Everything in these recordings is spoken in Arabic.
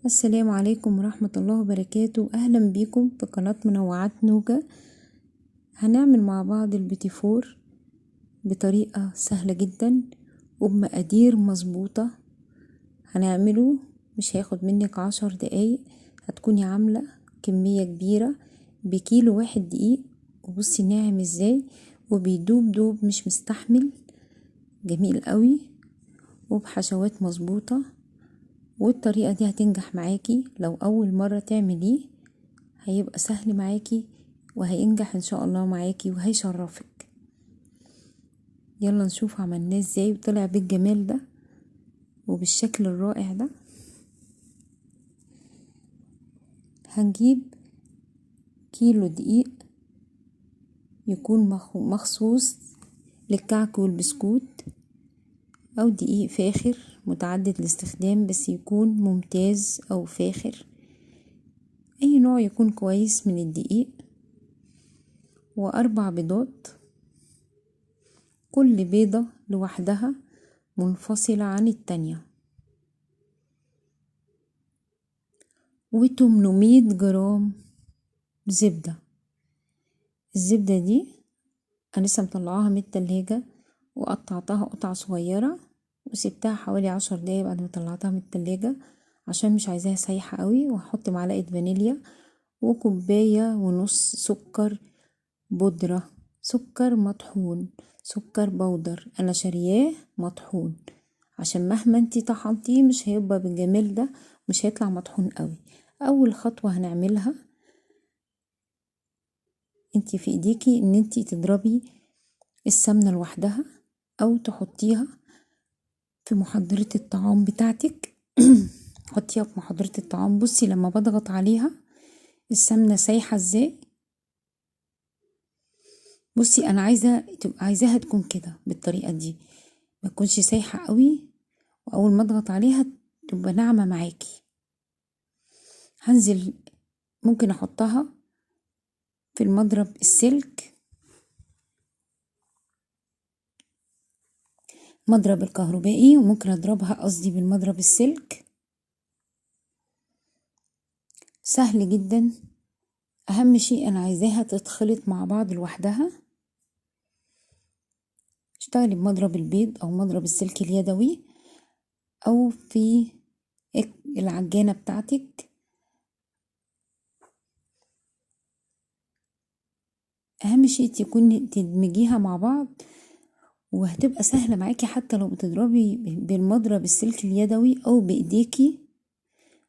السلام عليكم ورحمة الله وبركاته. أهلا بيكم في قناة منوعات نوجة. هنعمل مع بعض البيتي فور بطريقة سهلة جدا وبمقادير مظبوطة. هنعمله مش هياخد منك 10 دقايق. هتكوني عاملة كمية كبيرة بكيلو واحد دقيق، وبصي ناعم ازاي وبيدوب دوب مش مستحمل، جميل قوي وبحشوات مظبوطة. والطريقة دي هتنجح معاكي لو أول مرة تعمليه، هيبقى سهل معاكي وهينجح إن شاء الله معاكي وهيشرفك. يلا نشوف عملناه ازاي وطلع بالجمال ده وبالشكل الرائع ده. هنجيب كيلو دقيق يكون مخصوص للكعك والبسكوت، أو دقيق فاخر متعدد الاستخدام بس يكون ممتاز أو فاخر، أي نوع يكون كويس من الدقيق. و4 بيضات، كل بيضة لوحدها منفصلة عن التانية. و800 جرام زبدة. الزبدة دي أنا لسه مطلعاها من التلاجة وقطعتها قطع صغيرة وسبتها حوالي 10 دقايق بعد ما طلعتها من التلاجة عشان مش عايزاها سايحة قوي. وهحط معلقة فانيليا وكوباية ونص سكر بودرة، سكر مطحون، سكر بودر انا شارياه مطحون عشان مهما انتي طحنتيه مش هيبقى بالجمال ده، مش هيطلع مطحون قوي. اول خطوة هنعملها، انتي في ايديكي ان انتي تضربي السمنة لوحدها او تحطيها في محضرة الطعام بتاعتك. حطيها في محضرة الطعام. بصي لما بضغط عليها السمنة سايحة ازاي. بصي انا عايزاها تكون كده بالطريقة دي، ما تكونش سايحة قوي، واول ما اضغط عليها تبقى ناعمة معاكي. هنزل ممكن احطها في المضرب السلك، مضرب الكهربائي، وممكن اضربها قصدي بالمضرب السلك. سهل جدا. اهم شيء انا عايزاها تتخلط مع بعض لوحدها. اشتغلي بمضرب البيض او مضرب السلك اليدوي او في العجانة بتاعتك. اهم شيء تكون تدمجيها مع بعض وهتبقى سهلة معاكي حتى لو بتضربي بالمضرب السلك اليدوي او بايديكي.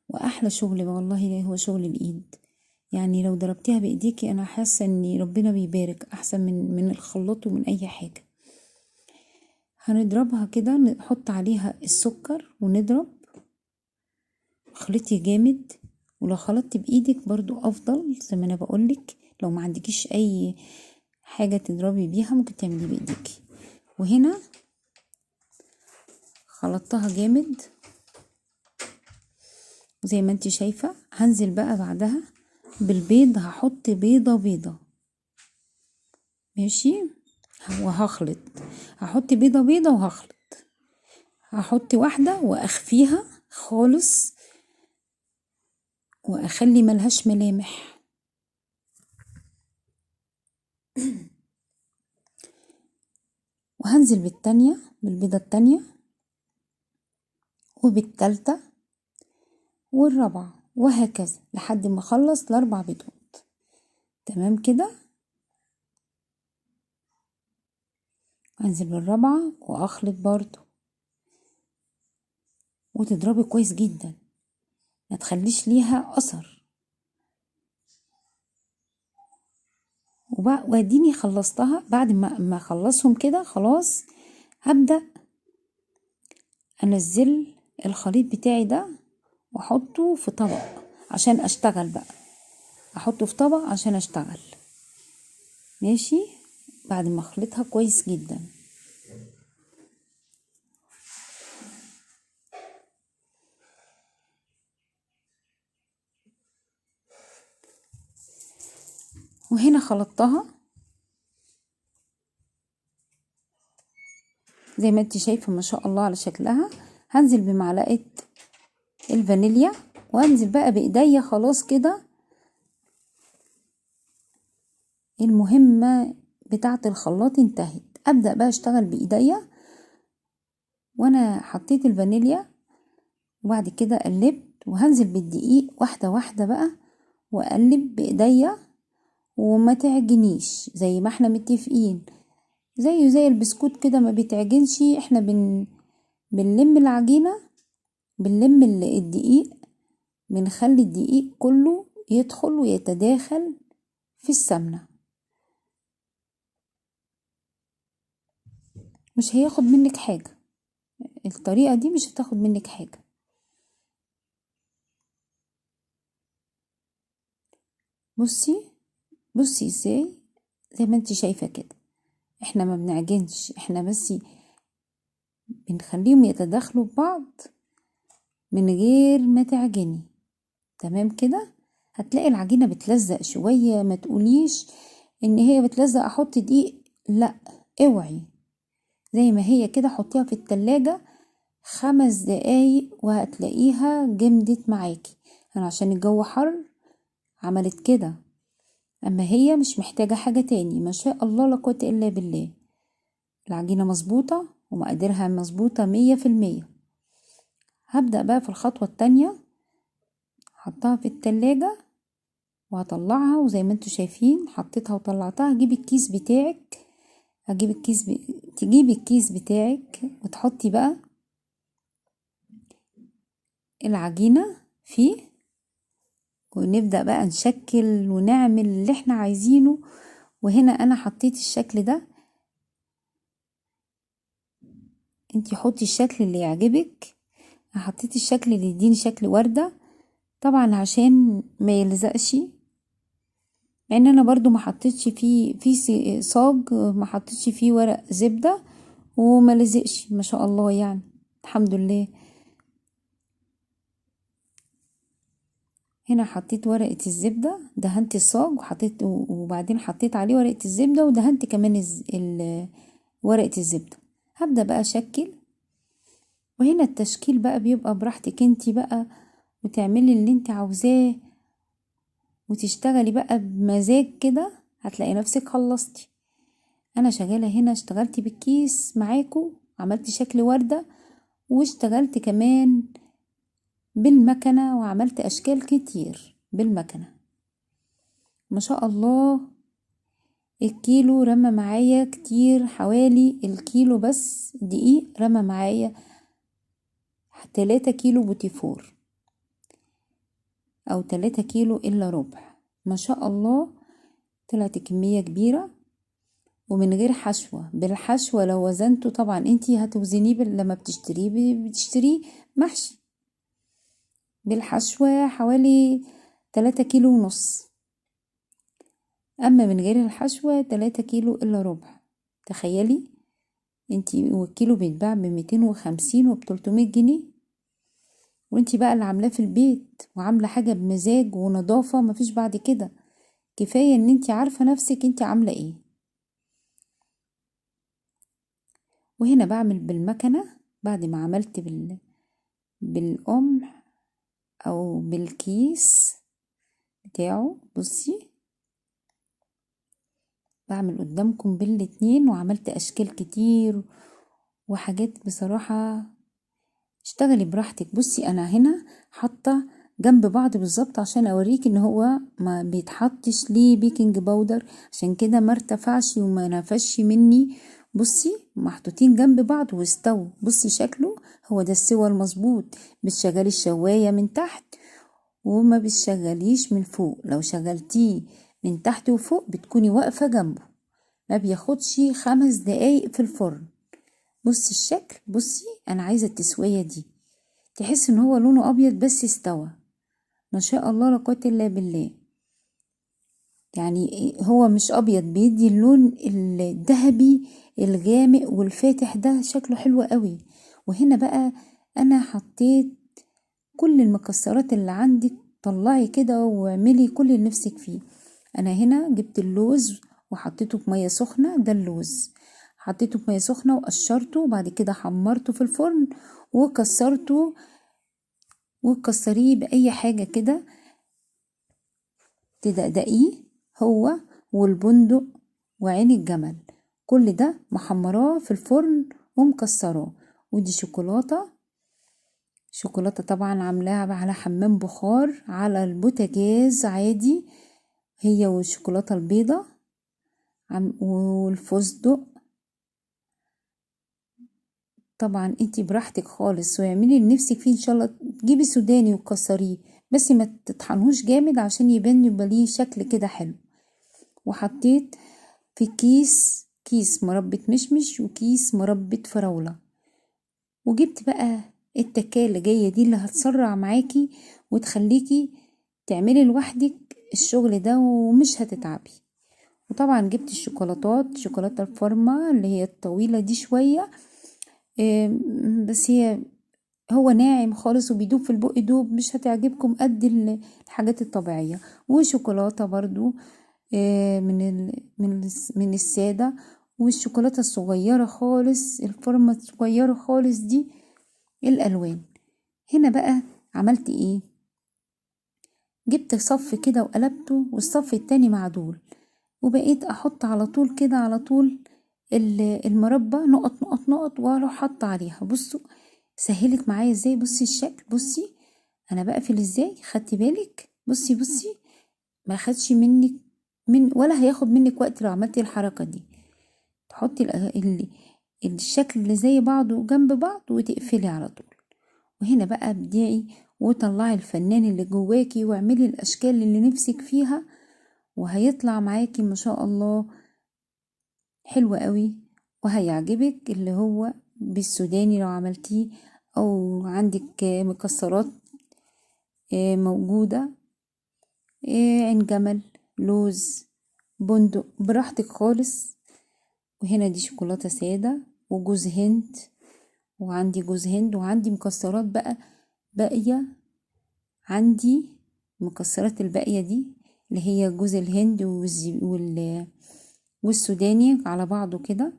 واحلى شغل والله هو شغل الايد، يعني لو ضربتيها بايديكي انا حاسة ان ربنا بيبارك احسن من الخلاط ومن اي حاجة. هنضربها كده، نحط عليها السكر ونضرب. خلطي جامد، ولو خلطتي بايدك برضو افضل زي ما انا بقولك. لو ما عندكيش اي حاجة تضربي بيها ممكن تعملي بايديكي. وهنا خلطتها جامد زي ما انت شايفة. هنزل بقى بعدها بالبيض، هحط بيضة بيضة ماشي، وهخلط. هحط بيضة بيضة وهخلط. هحط واحدة واخفيها خالص واخلي ملهاش ملامح. وهنزل بالتانية، بالبيضة التانية وبالتالتة والرابعة وهكذا لحد ما اخلص ال4 بيضات. تمام كده. انزل بالرابعة واخلط برضو وتضربي كويس جدا، ما تخليش ليها اثر. واديني خلصتها. بعد ما اخلصهم كده خلاص هبدأ انزل الخليط بتاعي ده واحطه في طبق عشان اشتغل بقى. احطه في طبق عشان اشتغل ماشي بعد ما اخلطها كويس جدا. وهنا خلطتها زي ما انت شايفه ما شاء الله على شكلها. هنزل بمعلقه الفانيليا وانزل بقى بايديا. خلاص كده المهمة بتاعة الخلاط انتهت. ابدأ بقى اشتغل بايديا وانا حطيت الفانيليا، وبعد كده قلبت، وهنزل بالدقيق واحدة واحدة بقى واقلب بايديا، وما تعجنيش زي ما احنا متفقين. زي البسكوت كده ما بيتعجنش، احنا بنلم العجينة، بنلم الدقيق، بنخلي الدقيق كله يدخل ويتداخل في السمنة. مش هياخد منك حاجة، الطريقة دي مش هتاخد منك حاجة. بصي ازاي، زي ما انت شايفة كده. احنا ما بنعجنش، احنا بس بنخليهم يتداخلوا ببعض من غير ما تعجني. تمام كده. هتلاقي العجينة بتلزق شوية، ما تقوليش ان هي بتلزق احط دقيق، لا، اوعي زي ما هي كده. حطيها في التلاجة 5 دقايق وهتلاقيها جمدت معاكي. انا عشان الجو حر عملت كده، اما هي مش محتاجة حاجة تاني. ما شاء الله لا قوة الا بالله. العجينة مظبوطة ومقاديرها مظبوطة 100%. هبدأ بقى في الخطوة التانية، حطها في التلاجة وهطلعها. وزي ما انتوا شايفين حطيتها وطلعتها. هجيب الكيس بتاعك، تجيبي الكيس بتاعك وتحطي بقى العجينة فيه، ونبدأ بقى نشكل ونعمل اللي احنا عايزينه. وهنا انا حطيت الشكل ده، انتي حطي الشكل اللي يعجبك. انا حطيت الشكل اللي يديني شكل وردة طبعا عشان ما يلزقش، مع ان انا برضو ما حطيتش فيه صاج، ما حطيتش فيه ورق زبدة وما لزقش ما شاء الله يعني، الحمد لله. هنا حطيت ورقة الزبدة، دهنت الصاج وحطيت، وبعدين حطيت عليه ورقة الزبدة ودهنت كمان ورقة الزبدة. هبدأ بقى اشكل. وهنا التشكيل بقى بيبقى براحتك انتي بقى، وتعملي اللي انتي عاوزاه وتشتغلي بقى بمزاج كده، هتلاقي نفسك خلصتي. انا شغالة هنا، اشتغلت بالكيس معاكو، عملت شكل وردة، واشتغلت كمان بالمكنة وعملت اشكال كتير بالمكنة. ما شاء الله الكيلو رمى معايا كتير، حوالي الكيلو بس دقيق رمى معايا 3 كيلو بوتيفور، او 3 كيلو الا ربع. ما شاء الله طلعت كمية كبيرة ومن غير حشوة. بالحشوة لو وزنته طبعا انتي هتوزنيه لما بتشتريه محشي. بالحشوة حوالي 3 كيلو ونص، اما من غير الحشوة 3 كيلو الا ربع. تخيلي انتي، والكيلو بيتباع ب250 وب300 جنيه، وانتي بقى اللي عاملاه في البيت وعاملة حاجة بمزاج ونظافة. مفيش بعد كده، كفاية ان انتي عارفة نفسك انتي عاملة ايه. وهنا بعمل بالمكنة بعد ما عملت بالقمح او بالكيس بتاعه. بصي بعمل قدامكم بالاتنين، وعملت اشكال كتير وحاجات بصراحة. اشتغلي براحتك. بصي انا هنا حاطة جنب بعض بالظبط عشان اوريك ان هو ما بيتحطش ليه بيكنج باودر، عشان كده ما ارتفعش وما نفش مني. بصي محطوطين جنب بعض واستووا. بصي شكله هو ده السوى المظبوط. بتشغلي الشواية من تحت وما بتشغليش من فوق. لو شغلتيه من تحت وفوق بتكوني واقفة جنبه، ما بياخدش 5 دقايق في الفرن. بصي الشكل، بصي انا عايزة التسوية دي تحس ان هو لونه ابيض بس استوى. ما شاء الله لا قوة الا بالله. يعني هو مش ابيض، بيدي اللون الذهبي الغامق والفاتح ده، شكله حلو قوي. وهنا بقى انا حطيت كل المكسرات اللي عندك، طلعي كده واعملي كل اللي نفسك فيه. انا هنا جبت اللوز وحطيته في ميه سخنه. ده اللوز حطيته في ميه سخنه وقشرته، وبعد كده حمرته في الفرن وكسرته وتكسريه بأي حاجة كده، تدقدقيه هو والبندق وعين الجمل، كل ده محمراه في الفرن ومكسراه. ودي شوكولاتة طبعا عاملاها على حمام بخار على البوتاجاز عادي، هي والشوكولاتة البيضة والفستق. طبعا انتي براحتك خالص، واعملي اللي نفسك فيه. ان شاء الله تجيبي سوداني وتكسريه، بس ما تطحنهوش جامد عشان يبقى ليه شكل كده حلو. وحطيت في كيس مربى مشمش وكيس مربى فراولة. وجبت بقى التكاية اللي جاية دي اللي هتسرع معاكي وتخليكي تعملي لوحدك الشغل ده ومش هتتعبي. وطبعا جبت شوكولاتة الفورمة اللي هي الطويلة دي شوية، بس هو ناعم خالص وبيدوب في البق دوب، مش هتعجبكم قد الحاجات الطبيعية. وشوكولاتة برضو من السادة، والشوكولاتة الصغيرة خالص، الفورمة الصغيرة خالص دي الألوان. هنا بقى عملت ايه؟ جبت صف كده وقلبته والصف التاني معدول، وبقيت احط على طول كده على طول المربى نقط نقط نقط، واروح حاطه عليها. بصوا سهلت معايا ازاي، بصي الشكل، بصي انا بقفل ازاي، خدتي بالك؟ بصي ما خدش منك ولا هياخد منك وقت لو عملتي الحركه دي. تحطي الشكل اللي زي بعضه جنب بعض وتقفلي على طول. وهنا بقى ابدعي وطلعي الفنان اللي جواكي واعملي الاشكال اللي نفسك فيها، وهيطلع معاكي ما شاء الله حلو قوي وهيعجبك. اللي هو بالسوداني لو عملتيه، او عندك مكسرات موجودة، عين جمل، لوز، بندق، براحتك خالص. وهنا دي شوكولاتة سادة وجوز هند، وعندي جوز هند، وعندي مكسرات بقى باقية. عندي المكسرات الباقية دي اللي هي جوز الهند والسوداني على بعضه كده،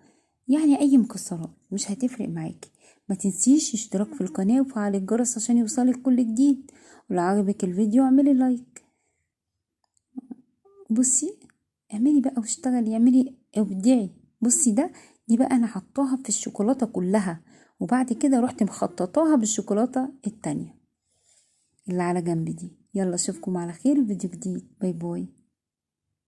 يعني اي مكسرات مش هتفرق معاكي. ما تنسيش اشتراك في القناة وفعل الجرس عشان يوصلك كل جديد. ولو عجبك الفيديو اعملي لايك. بصي اعملي بقى واشتغلي، اعملي ابدعي. بصي دي بقى انا حطاها في الشوكولاتة كلها، وبعد كده رحت مخططاها بالشوكولاتة التانية اللي على جنب دي. يلا اشوفكم على خير في فيديو جديد، باي باي.